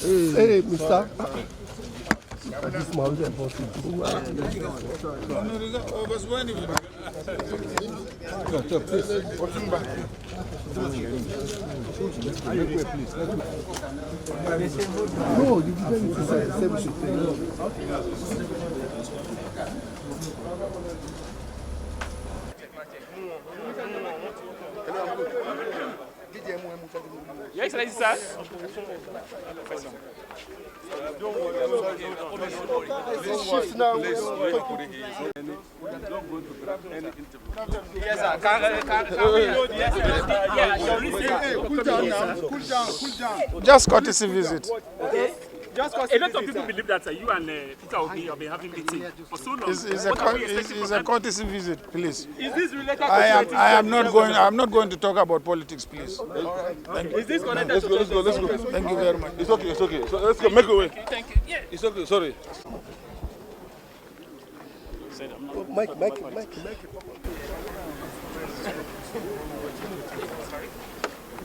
Hey, mister. This man is impossible. No, you didn't decide the same shit. Your Excellency, sir. Shift now. Yes, sir. Cool down now. Cool down. Just courtesy visit. Okay. A lot of people believe that you and Peterobi have been having meeting for so long. It's a courtesy visit, please. Is this related to I'm not going to talk about politics, please. Is this connected Let's go. Thank you very much. It's okay. So let's go. Make a way. Thank you. Yeah. It's okay. Sorry. Mike.